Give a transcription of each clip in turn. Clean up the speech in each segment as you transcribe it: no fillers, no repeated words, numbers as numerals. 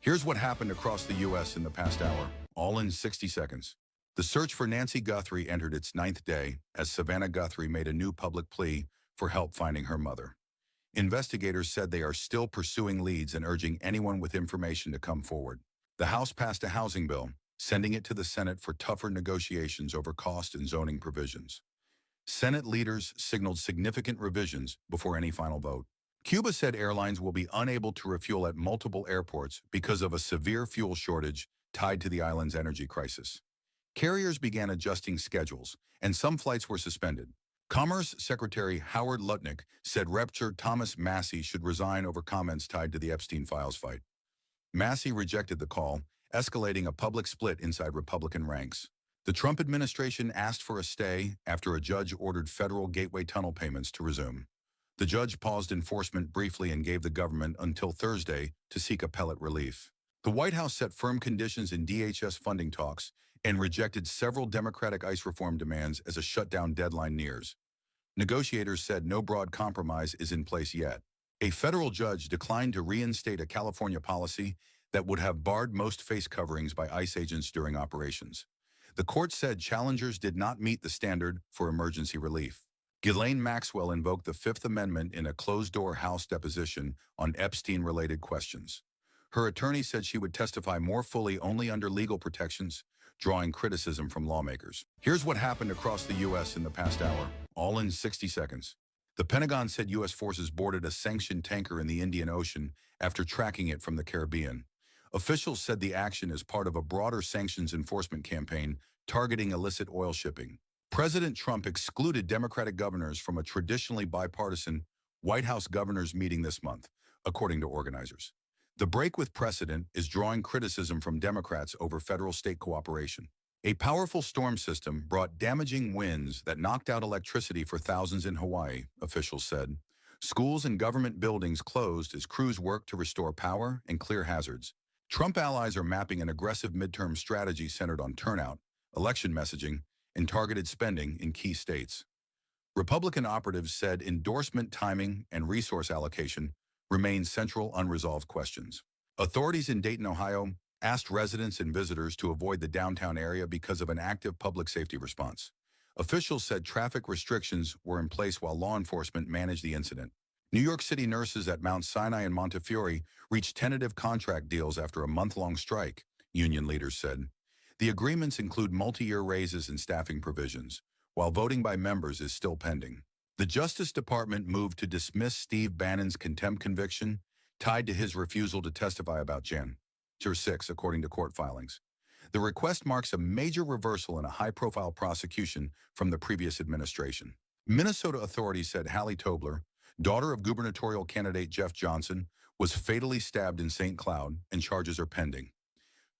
Here's what happened across the U.S. in the past hour, all in 60 seconds. The search for Nancy Guthrie entered its ninth day as Savannah Guthrie made a new public plea for help finding her mother. Investigators said they are still pursuing leads and urging anyone with information to come forward. The House passed a housing bill, sending it to the Senate for tougher negotiations over cost and zoning provisions. Senate leaders signaled significant revisions before any final vote. Cuba said airlines will be unable to refuel at multiple airports because of a severe fuel shortage tied to the island's energy crisis. Carriers began adjusting schedules, and some flights were suspended. Commerce Secretary Howard Lutnick said Rep. Thomas Massie should resign over comments tied to the Epstein Files fight. Massie rejected the call, escalating a public split inside Republican ranks. The Trump administration asked for a stay after a judge ordered federal Gateway Tunnel payments to resume. The judge paused enforcement briefly and gave the government until Thursday to seek appellate relief. The White House set firm conditions in DHS funding talks and rejected several Democratic ICE reform demands as a shutdown deadline nears. Negotiators said no broad compromise is in place yet. A federal judge declined to reinstate a California policy that would have barred most face coverings by ICE agents during operations. The court said challengers did not meet the standard for emergency relief. Ghislaine Maxwell invoked the Fifth Amendment in a closed-door House deposition on Epstein-related questions. Her attorney said she would testify more fully only under legal protections, drawing criticism from lawmakers. Here's what happened across the U.S. in the past hour, all in 60 seconds. The Pentagon said U.S. forces boarded a sanctioned tanker in the Indian Ocean after tracking it from the Caribbean. Officials said the action is part of a broader sanctions enforcement campaign targeting illicit oil shipping. President Trump excluded Democratic governors from a traditionally bipartisan White House governors meeting this month, according to organizers. The break with precedent is drawing criticism from Democrats over federal-state cooperation. A powerful storm system brought damaging winds that knocked out electricity for thousands in Hawaii, officials said. Schools and government buildings closed as crews worked to restore power and clear hazards. Trump allies are mapping an aggressive midterm strategy centered on turnout, election messaging, and targeted spending in key states. Republican operatives said endorsement timing and resource allocation remain central unresolved questions. Authorities in Dayton, Ohio, asked residents and visitors to avoid the downtown area because of an active public safety response. Officials said traffic restrictions were in place while law enforcement managed the incident. New York City nurses at Mount Sinai and Montefiore reached tentative contract deals after a month-long strike, union leaders said. The agreements include multi-year raises and staffing provisions, while voting by members is still pending. The Justice Department moved to dismiss Steve Bannon's contempt conviction tied to his refusal to testify about January 6, according to court filings. The request marks a major reversal in a high-profile prosecution from the previous administration. Minnesota authorities said Hallie Tobler, daughter of gubernatorial candidate Jeff Johnson, was fatally stabbed in St. Cloud, and charges are pending.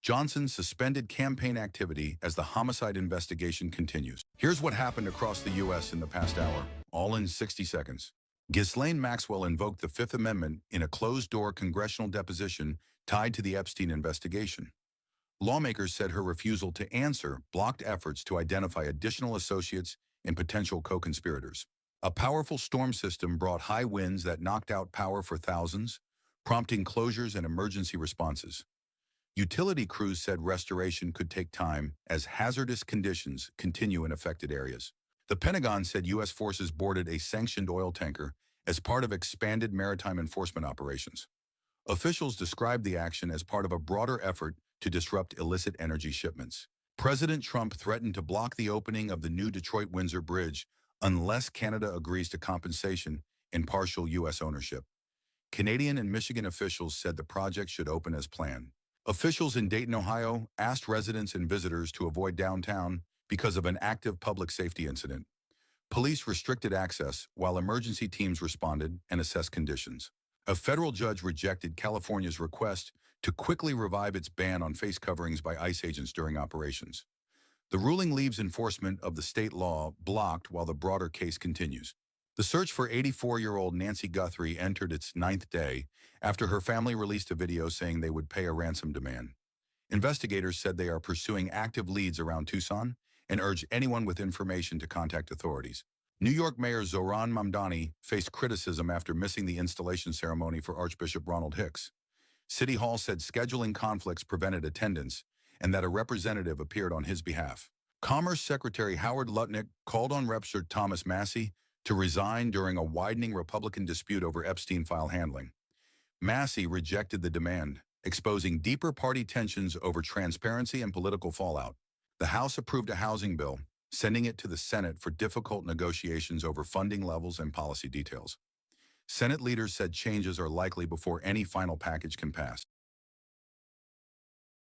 Johnson suspended campaign activity as the homicide investigation continues. Here's what happened across the U.S. in the past hour, all in 60 seconds. Ghislaine Maxwell invoked the Fifth Amendment in a closed-door congressional deposition tied to the Epstein investigation. Lawmakers said her refusal to answer blocked efforts to identify additional associates and potential co-conspirators. A powerful storm system brought high winds that knocked out power for thousands, prompting closures and emergency responses. Utility crews said restoration could take time as hazardous conditions continue in affected areas. The Pentagon said U.S. forces boarded a sanctioned oil tanker as part of expanded maritime enforcement operations. Officials described the action as part of a broader effort to disrupt illicit energy shipments. President Trump threatened to block the opening of the new Detroit-Windsor Bridge unless Canada agrees to compensation and partial U.S. ownership. Canadian and Michigan officials said the project should open as planned. Officials in Dayton, Ohio, asked residents and visitors to avoid downtown because of an active public safety incident. Police restricted access while emergency teams responded and assessed conditions. A federal judge rejected California's request to quickly revive its ban on face coverings by ICE agents during operations. The ruling leaves enforcement of the state law blocked while the broader case continues. The search for 84-year-old Nancy Guthrie entered its ninth day after her family released a video saying they would pay a ransom demand. Investigators said they are pursuing active leads around Tucson and urge anyone with information to contact authorities. New York Mayor Zohran Mamdani faced criticism after missing the installation ceremony for Archbishop Ronald Hicks. City Hall said scheduling conflicts prevented attendance and that a representative appeared on his behalf. Commerce Secretary Howard Lutnick called on Rep. Sir Thomas Massie to resign during a widening Republican dispute over Epstein file handling. Massie rejected the demand, exposing deeper party tensions over transparency and political fallout. The House approved a housing bill, sending it to the Senate for difficult negotiations over funding levels and policy details. Senate leaders said changes are likely before any final package can pass.